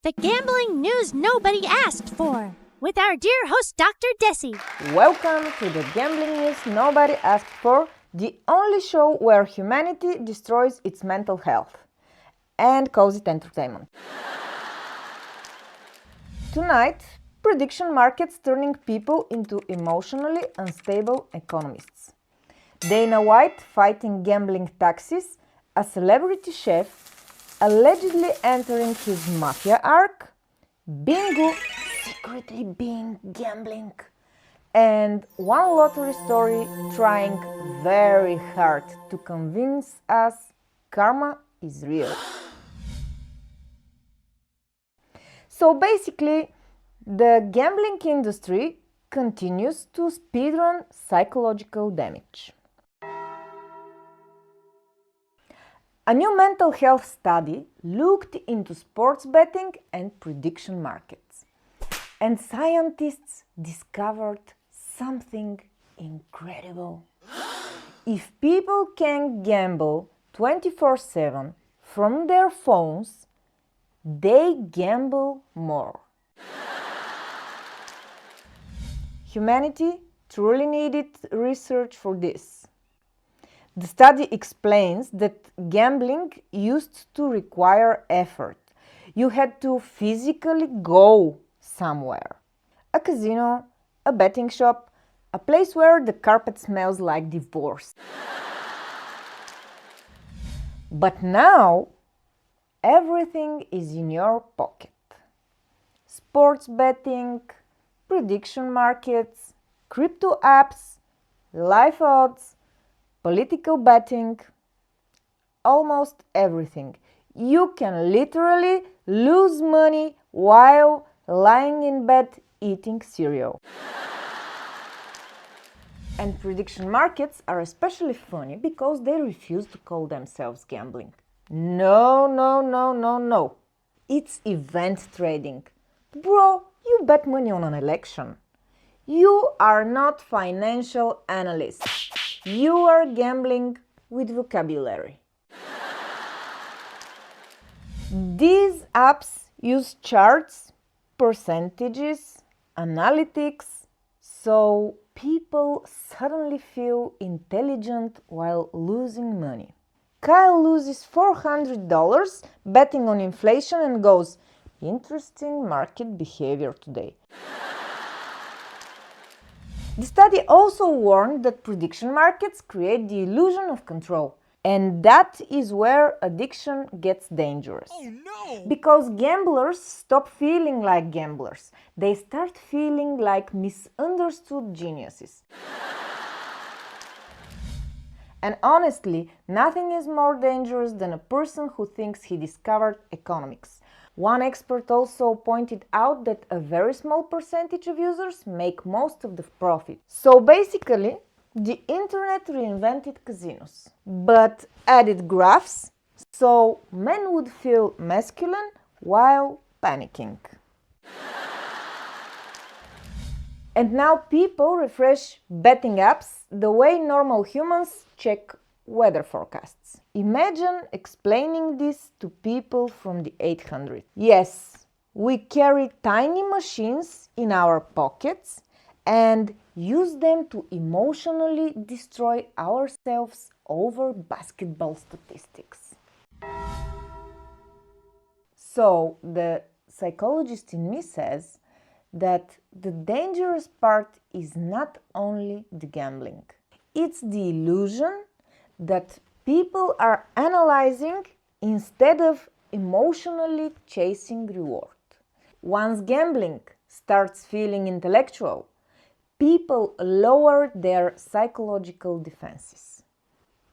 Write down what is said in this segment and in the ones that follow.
the gambling news nobody asked for, with our dear host Dr. Desi. Welcome to the Gambling News Nobody Asked For, the only show where humanity destroys its mental health and calls it entertainment. Tonight, prediction markets turning people into emotionally unstable economists. Dana White fighting gambling taxes, a celebrity chef allegedly entering his mafia arc, bingo secretly being gambling, and one lottery story trying very hard to convince us karma is real. So basically, the gambling industry continues to speedrun psychological damage. A new mental health study looked into sports betting and prediction markets. And scientists discovered something incredible. If people can gamble 24/7 from their phones, they gamble more. Humanity truly needed research for this. The study explains that gambling used to require effort. You had to physically go somewhere. A casino, a betting shop, a place where the carpet smells like divorce. But now, everything is in your pocket. Sports betting, prediction markets, crypto apps, live odds, political betting, almost everything. You can literally lose money while lying in bed eating cereal. And prediction markets are especially funny because they refuse to call themselves gambling. No. It's event trading. Bro, you bet money on an election. You are not financial analysts. You are gambling with vocabulary. These apps use charts, percentages, analytics, so people suddenly feel intelligent while losing money. Kyle loses $400 betting on inflation and goes, "Interesting market behavior today." The study also warned that prediction markets create the illusion of control. And that is where addiction gets dangerous. Oh no! Because gamblers stop feeling like gamblers. They start feeling like misunderstood geniuses. And honestly, nothing is more dangerous than a person who thinks he discovered economics. One expert also pointed out that a very small percentage of users make most of the profit. So basically, the internet reinvented casinos, but added graphs so men would feel masculine while panicking. And now people refresh betting apps the way normal humans check weather forecasts. Imagine explaining this to people from the 800s. Yes, we carry tiny machines in our pockets and use them to emotionally destroy ourselves over basketball statistics. So the psychologist in me says that the dangerous part is not only the gambling. It's the illusion that people are analyzing instead of emotionally chasing reward. Once gambling starts feeling intellectual, people lower their psychological defenses.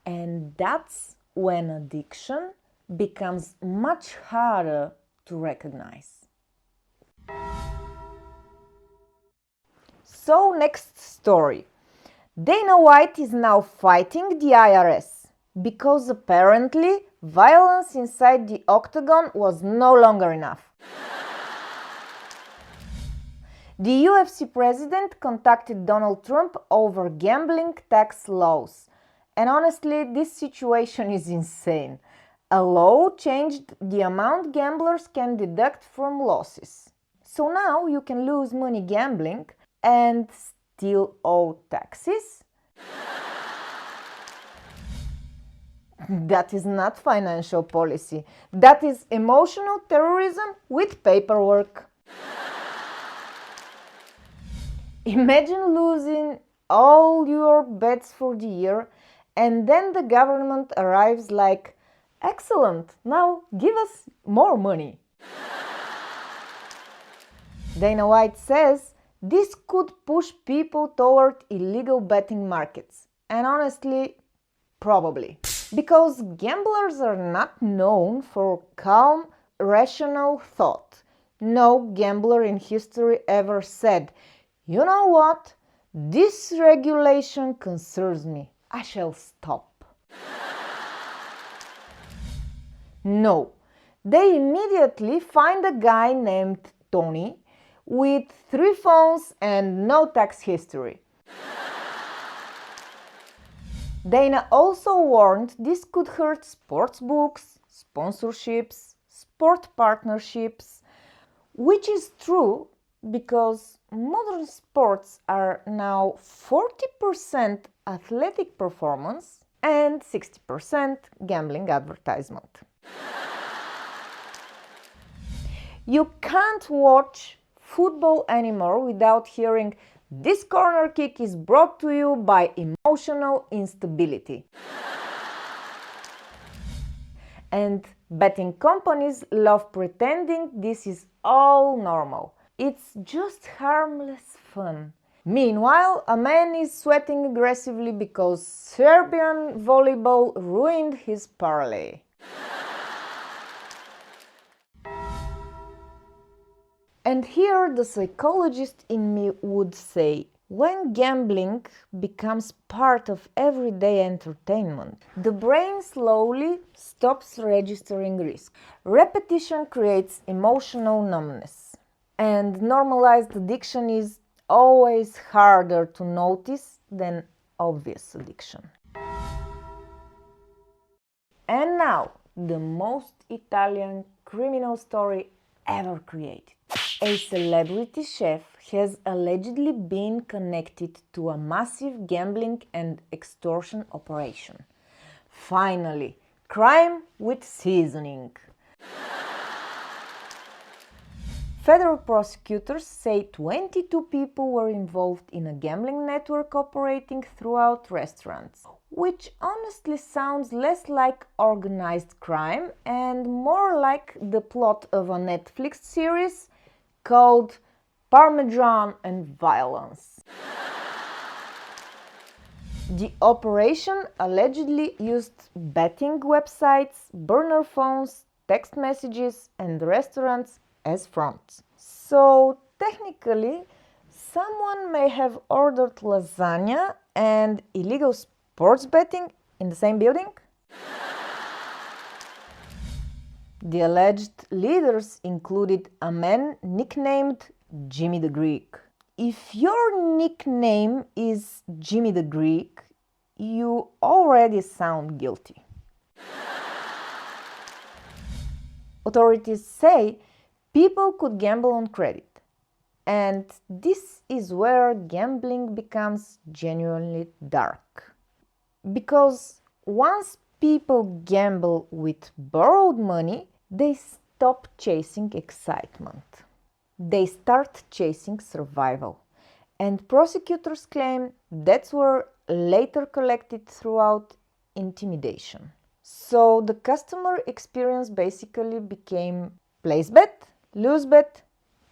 And that's when addiction becomes much harder to recognize. So, next story. Dana White is now fighting the IRS because apparently violence inside the octagon was no longer enough. The UFC president contacted Donald Trump over gambling tax laws. And honestly, this situation is insane. A law changed the amount gamblers can deduct from losses. So now you can lose money gambling and still owe taxes? That is not financial policy. That is emotional terrorism with paperwork. Imagine losing all your bets for the year and then the government arrives like, "Excellent, now give us more money." Dana White says this could push people toward illegal betting markets. And honestly, probably. Because gamblers are not known for calm, rational thought. No gambler in history ever said, "You know what? This regulation concerns me. I shall stop." No, they immediately find a guy named Tony with 3 phones and no tax history. Dana also warned this could hurt sports books, sponsorships, sport partnerships, which is true because modern sports are now 40% athletic performance and 60% gambling advertisement. You can't watch football anymore without hearing, "This corner kick is brought to you by emotional instability." And betting companies love pretending this is all normal. It's just harmless fun. Meanwhile, a man is sweating aggressively because Serbian volleyball ruined his parlay. And here the psychologist in me would say, when gambling becomes part of everyday entertainment, the brain slowly stops registering risk. Repetition creates emotional numbness. And normalized addiction is always harder to notice than obvious addiction. And now, the most Italian criminal story ever created. A celebrity chef has allegedly been connected to a massive gambling and extortion operation. Finally, crime with seasoning. Federal prosecutors say 22 people were involved in a gambling network operating throughout restaurants, which honestly sounds less like organized crime and more like the plot of a Netflix series called Parmesan and Violence. The operation allegedly used betting websites, burner phones, text messages, and restaurants as fronts. So technically, someone may have ordered lasagna and illegal sports betting in the same building? The alleged leaders included a man nicknamed Jimmy the Greek. If your nickname is Jimmy the Greek, you already sound guilty. Authorities say people could gamble on credit. And this is where gambling becomes genuinely dark. Because once people gamble with borrowed money, they stop chasing excitement. They start chasing survival. And prosecutors claim debts were later collected throughout intimidation. So the customer experience basically became place bet, lose bet,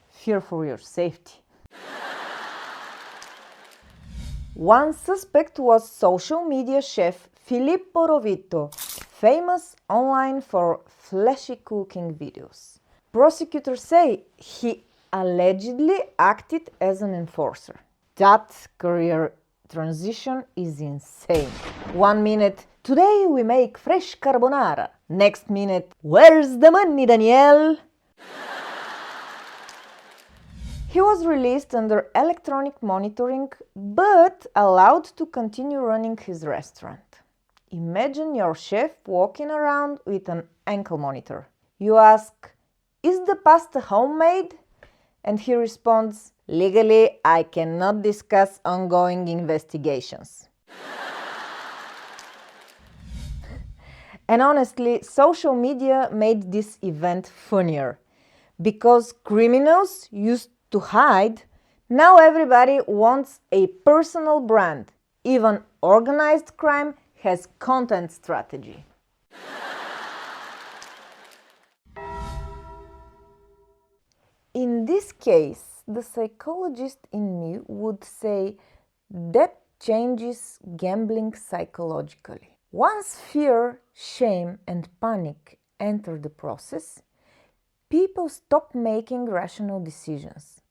fear for your safety. One suspect was social media chef Filippo Rovito, famous online for flashy cooking videos. Prosecutors say he allegedly acted as an enforcer. That career transition is insane. 1 minute, "Today we make fresh carbonara." Next minute, "Where's the money, Danielle?" He was released under electronic monitoring, but allowed to continue running his restaurant. Imagine your chef walking around with an ankle monitor. You ask, "Is the pasta homemade?" And he responds, "Legally, I cannot discuss ongoing investigations." And honestly, social media made this event funnier. Because criminals used to hide, now everybody wants a personal brand. Even organized crime has content strategy. In this case, the psychologist in me would say that changes gambling psychologically. Once fear, shame, and panic enter the process, people stop making rational decisions.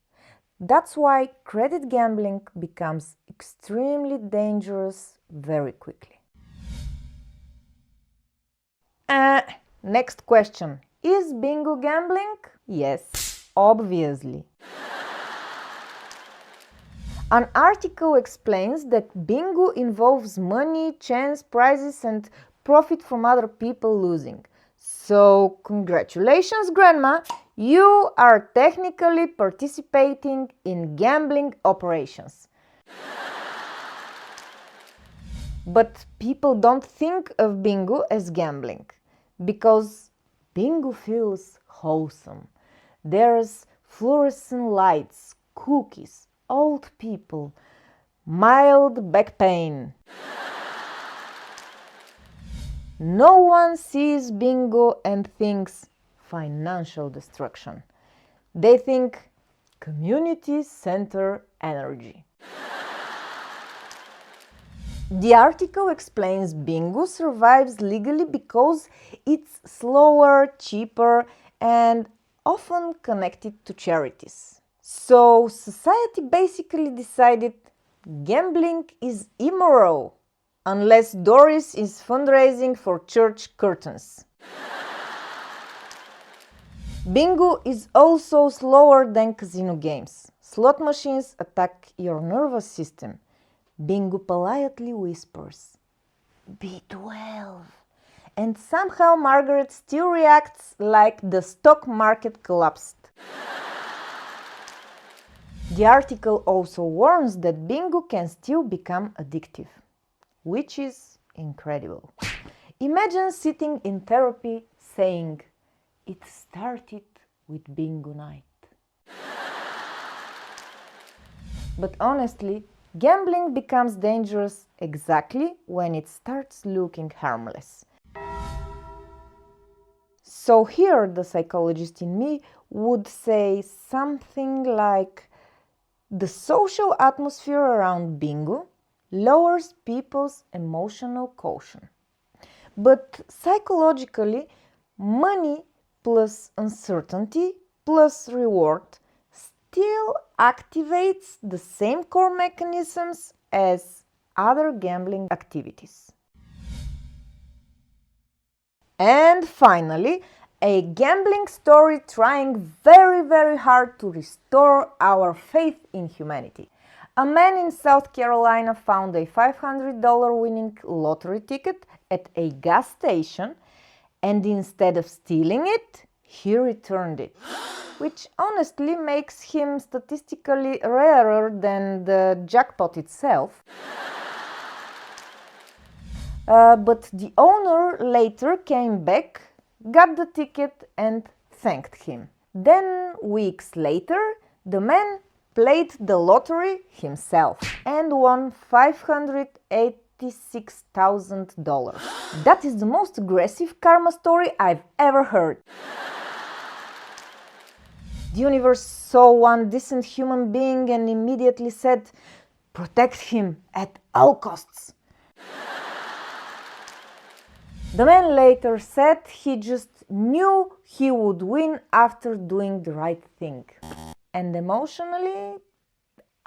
That's why credit gambling becomes extremely dangerous very quickly. Next question. Is bingo gambling? Yes, obviously. An article explains that bingo involves money, chance, prizes, and profit from other people losing. So, congratulations, Grandma! You are technically participating in gambling operations. But people don't think of bingo as gambling because bingo feels wholesome. There's fluorescent lights, cookies, old people, mild back pain. No one sees bingo and thinks financial destruction. They think community center energy. The article explains bingo survives legally because it's slower, cheaper, and often connected to charities. So society basically decided gambling is immoral unless Doris is fundraising for church curtains. Bingo is also slower than casino games. Slot machines attack your nervous system. Bingo politely whispers, "B12." And somehow Margaret still reacts like the stock market collapsed. The article also warns that bingo can still become addictive, which is incredible. Imagine sitting in therapy saying, "It started with bingo night." But honestly, gambling becomes dangerous exactly when it starts looking harmless. So here the psychologist in me would say something like, the social atmosphere around bingo lowers people's emotional quotient. But psychologically, money plus uncertainty plus reward still activates the same core mechanisms as other gambling activities. And finally, a gambling story trying very hard to restore our faith in humanity. A man in South Carolina found a $500 winning lottery ticket at a gas station, and instead of stealing it, he returned it, which honestly makes him statistically rarer than the jackpot itself. But the owner later came back, got the ticket and thanked him. Then, weeks later, the man played the lottery himself and won $586,000. That is the most aggressive karma story I've ever heard. The universe saw one decent human being and immediately said, "Protect him at all costs." The man later said he just knew he would win after doing the right thing. And emotionally,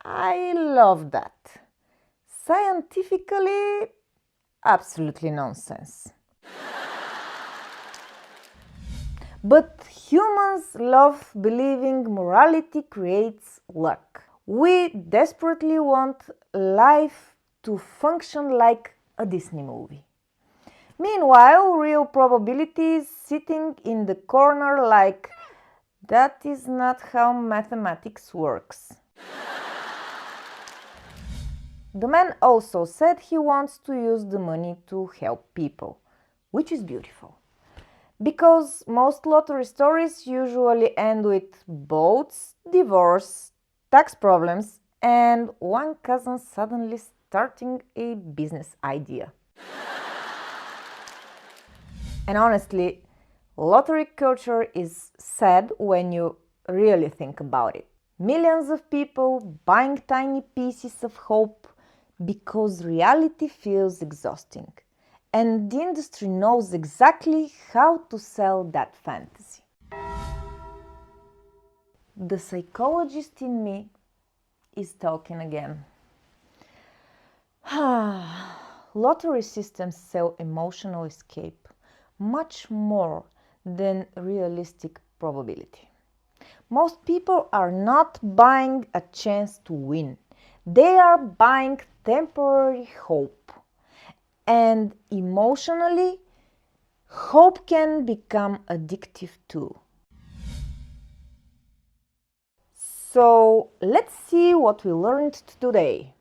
I love that. Scientifically, absolutely nonsense. But humans love believing morality creates luck. We desperately want life to function like a Disney movie. Meanwhile, real probability is sitting in the corner like, that is not how mathematics works. The man also said he wants to use the money to help people, which is beautiful. Because most lottery stories usually end with boats, divorce, tax problems, and one cousin suddenly starting a business idea. And honestly, lottery culture is sad when you really think about it. Millions of people buying tiny pieces of hope because reality feels exhausting. And the industry knows exactly how to sell that fantasy. The psychologist in me is talking again. Lottery systems sell emotional escape much more than realistic probability. Most people are not buying a chance to win. They are buying temporary hope. And emotionally, hope can become addictive too. So let's see what we learned today.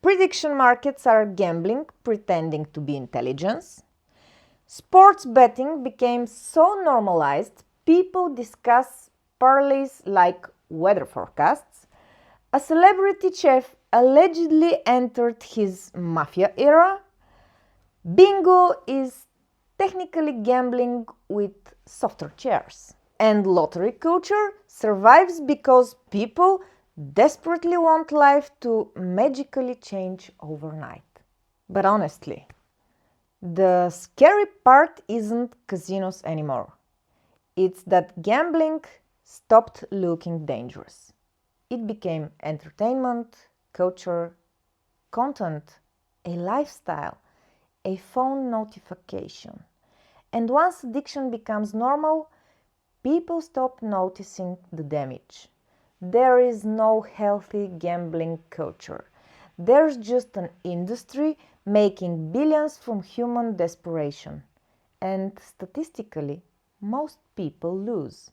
Prediction markets are gambling pretending to be intelligence. Sports betting became so normalized, people discuss parlays like weather forecasts. A celebrity chef allegedly entered his mafia era. Bingo is technically gambling with softer chairs. And lottery culture survives because people desperately want life to magically change overnight. But honestly, the scary part isn't casinos anymore. It's that gambling stopped looking dangerous. It became entertainment, culture, content, a lifestyle, a phone notification. And once addiction becomes normal, people stop noticing the damage. There is no healthy gambling culture. There's just an industry making billions from human desperation. And statistically, most people lose.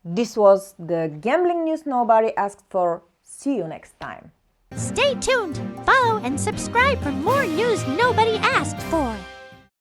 This was the gambling news nobody asked for. See you next time. Stay tuned, follow, and subscribe for more news nobody asked for.